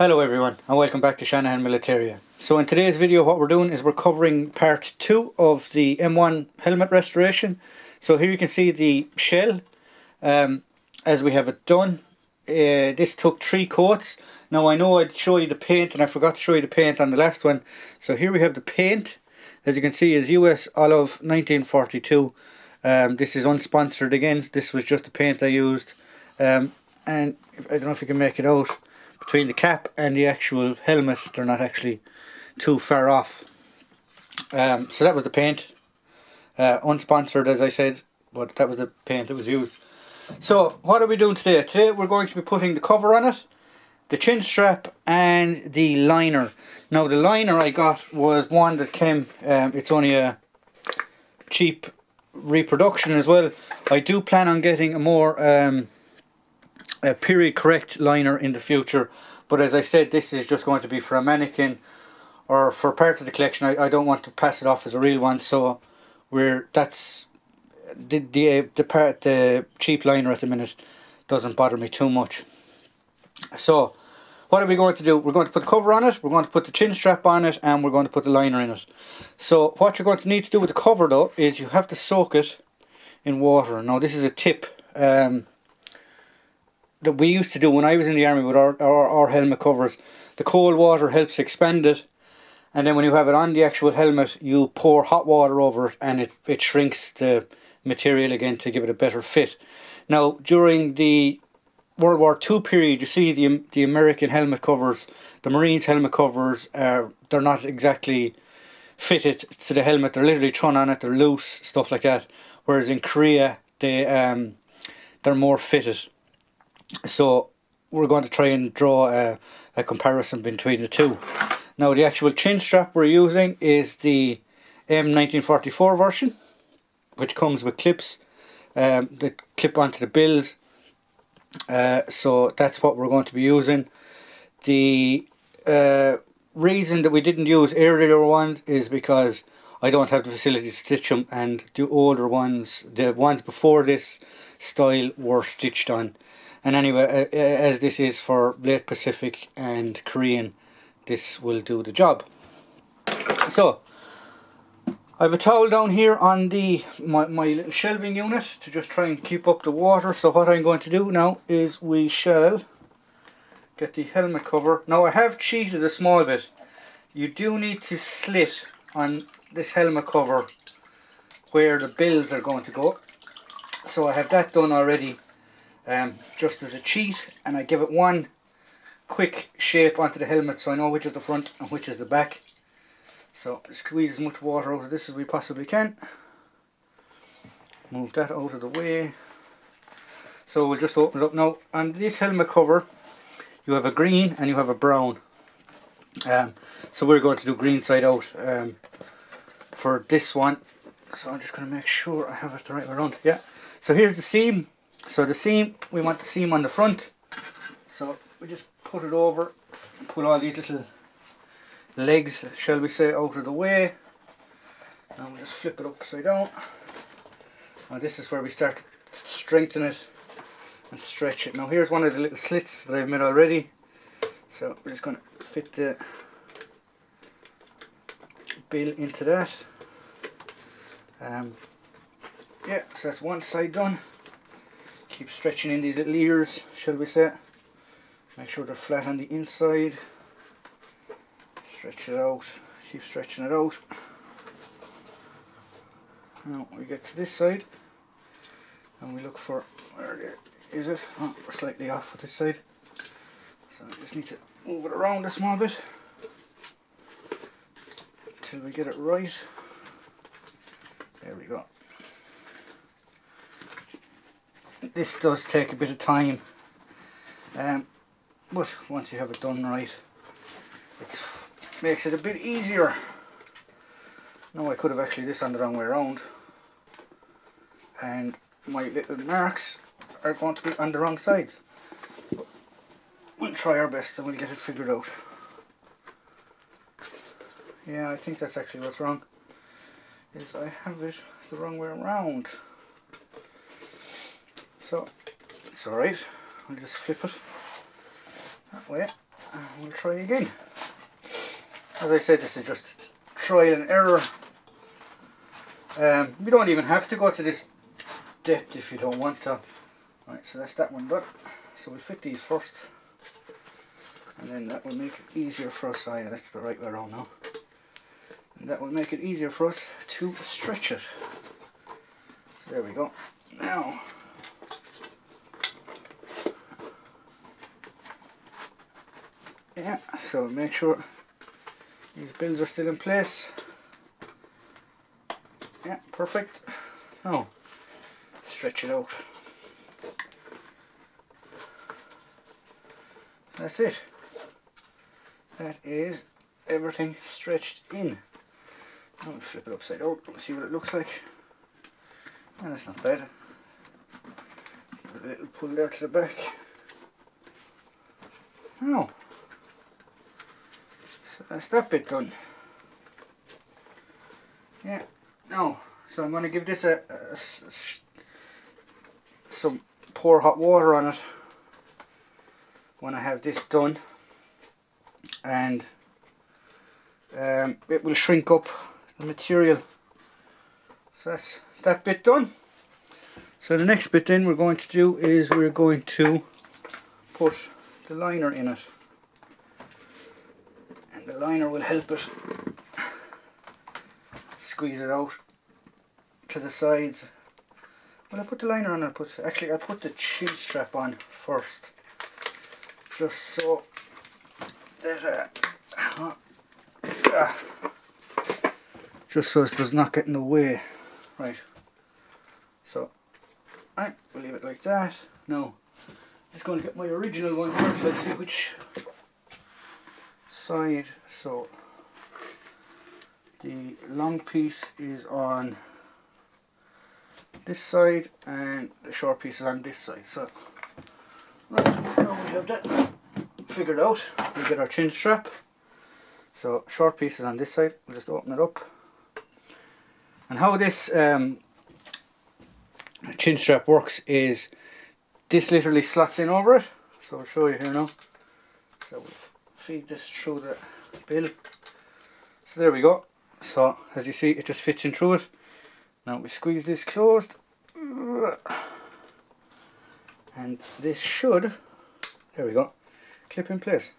Hello everyone and welcome back to Shanahan Militaria. So in today's video what we're doing is we're covering part 2 of the M1 helmet restoration. So here you can see the shell as we have it done. This took 3 coats. Now I know I'd show you the paint and I forgot to show you the paint on the last one. So here we have the paint. As you can see is US Olive 1942. This is unsponsored again. This was just the paint I used. And I don't know if you can make it out. Between the cap and the actual helmet, they're not actually too far off. So that was the paint. Unsponsored as I said, but that was the paint that was used. So what are we doing today? Today we're going to be putting the cover on it, the chin strap and the liner. Now the liner I got was one that came, it's only a cheap reproduction as well. I do plan on getting a more a period correct liner in the future, but as I said, this is just going to be for a mannequin or for part of the collection. I don't want to pass it off as a real one, so that's the cheap liner at the minute doesn't bother me too much. So what are we going to do? We're going to put the cover on it, we're going to put the chin strap on it, and we're going to put the liner in it. So what you're going to need to do with the cover though is you have to soak it in water. Now this is a tip that we used to do when I was in the army with our helmet covers. The cold water helps expand it, and then when you have it on the actual helmet you pour hot water over it and it shrinks the material again to give it a better fit. Now during the World War II period, you see the American helmet covers, the Marines helmet covers, they're not exactly fitted to the helmet. They're literally thrown on it, they're loose, stuff like that. Whereas in Korea they're more fitted. So we're going to try and draw a comparison between the two. Now the actual chin strap we're using is the M1944 version, which comes with clips that clip onto the bills. So that's what we're going to be using. The reason that we didn't use earlier ones is because I don't have the facility to stitch them, and the older ones, the ones before this style, were stitched on. And anyway, as this is for late Pacific and Korean, this will do the job. So I have a towel down here on my little shelving unit to just try and keep up the water. So what I'm going to do now is we shall get the helmet cover. Now I have cheated a small bit. You do need to slit on this helmet cover where the bills are going to go. So I have that done already. Just as a cheat, and I give it one quick shape onto the helmet so I know which is the front and which is the back. So squeeze as much water out of this as we possibly can. Move that out of the way. So we'll just open it up now. On this helmet cover you have a green and you have a brown. So we're going to do green side out for this one. So I'm just going to make sure I have it the right way around. Yeah. So here's the seam. So the seam, we want the seam on the front, so we just put it over and pull all these little legs, shall we say, out of the way. And we'll just flip it upside down. Now this is where we start to strengthen it and stretch it. Now here's one of the little slits that I've made already, so we're just going to fit the bill into that. Yeah, so that's one side done. Keep stretching in these little ears, shall we say. Make sure they're flat on the inside. Stretch it out. Keep stretching it out. Now we get to this side and we look for, where is it? Oh, we're slightly off with this side. So I just need to move it around a small bit until we get it right. There we go. This does take a bit of time, but once you have it done right, it makes it a bit easier. Now I could have actually this on the wrong way around, and my little marks are going to be on the wrong sides. But we'll try our best and we'll get it figured out. Yeah, I think that's actually what's wrong, is I have it the wrong way around. So it's alright, I'll just flip it that way we'll try again. As I said, this is just trial and error. You don't even have to go to this depth if you don't want to. Right, so that's that one done. So we'll fit these first, and then that will make it easier for us. Oh yeah, that's the right way around now. And that will make it easier for us to stretch it. So there we go. Now, yeah, so make sure these bills are still in place. Yeah, perfect. Now, stretch it out. That's it. That is everything stretched in. Now we'll flip it upside down and see what it looks like. And that's not bad. Give it a little pull there to the back. Now, so that's that bit done. Yeah. Now, so I'm going to give this some pour hot water on it when I have this done, and it will shrink up the material. So that's that bit done. So the next bit then we're going to do is we're going to put the liner in it, and the liner will help it squeeze it out to the sides. When I put the liner on, I'll put the chin strap on first, just so that just so it does not get in the way. Right, so we'll leave it like that. Now I'm just going to get my original one here. Let's see which side. So the long piece is on this side and the short piece is on this side. So right, now we have that figured out. We'll get our chin strap. So short piece is on this side. We'll just open it up. And how this chin strap works is this literally slots in over it. So I'll show you here now. So we'll feed this through the bill. So there we go. So as you see, it just fits in through it. Now we squeeze this closed, and this should, there we go, clip in place.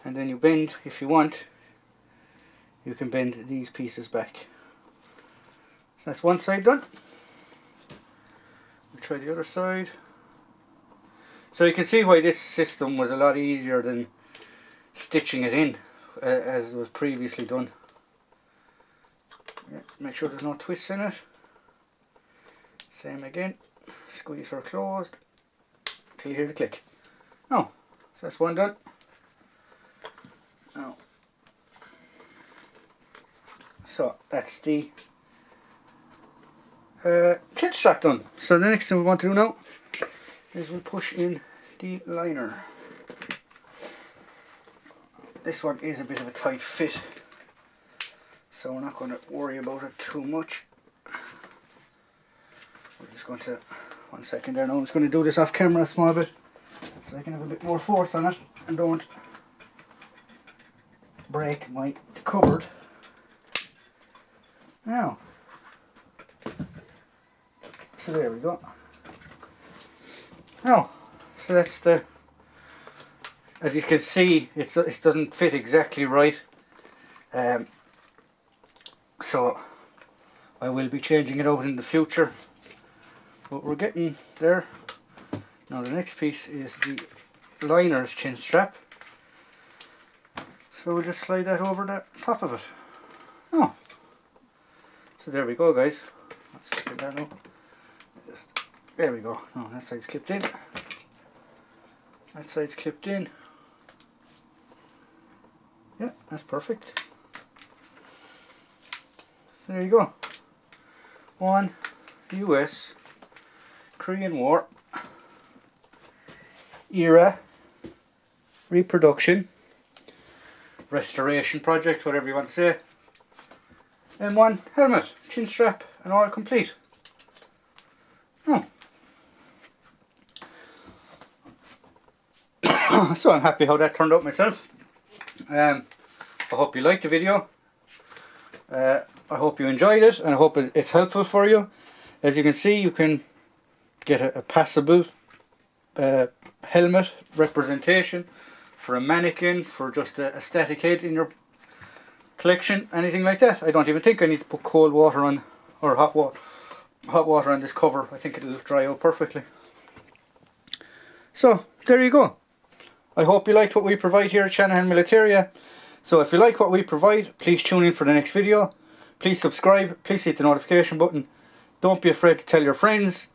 And then you bend, if you want, you can bend these pieces back. So that's one side done. We'll try the other side. So you can see why this system was a lot easier than stitching it in as was previously done. Yeah, make sure there's no twists in it. Same again, squeeze her closed till you hear the click. Oh, so that's one done. Now, so that's the chin strap done. So the next thing we want to do now is we'll push in the liner. This one is a bit of a tight fit, so we're not going to worry about it too much. We're just going to, 1 second there now, I'm just going to do this off camera a small bit so I can have a bit more force on it and don't break my cupboard. Now, so there we go. Now, so that's the, as you can see, it doesn't fit exactly right. So I will be changing it out in the future, but we're getting there. Now the next piece is the liner's chin strap, so we'll just slide that over the top of it. Oh, so there we go, guys. Let's get there now. There we go. No, that side's clipped in. That side's clipped in. Yeah, that's perfect. There you go. One US Korean War era reproduction restoration project, whatever you want to say. M1 helmet, chin strap, and all complete. Oh. So I'm happy how that turned out myself. I hope you liked the video. I hope you enjoyed it, and I hope it's helpful for you. As you can see, you can get a passable helmet representation for a mannequin, for just a static head in your collection, anything like that. I don't even think I need to put cold water on, or hot water on this cover. I think it'll dry out perfectly. So there you go. I hope you liked what we provide here at Shanahan Militaria. So if you like what we provide, please tune in for the next video. Please subscribe, please hit the notification button. Don't be afraid to tell your friends.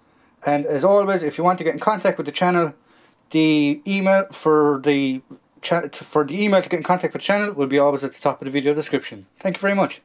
And as always, if you want to get in contact with the channel, the email for the email to get in contact with the channel will be always at the top of the video description. Thank you very much.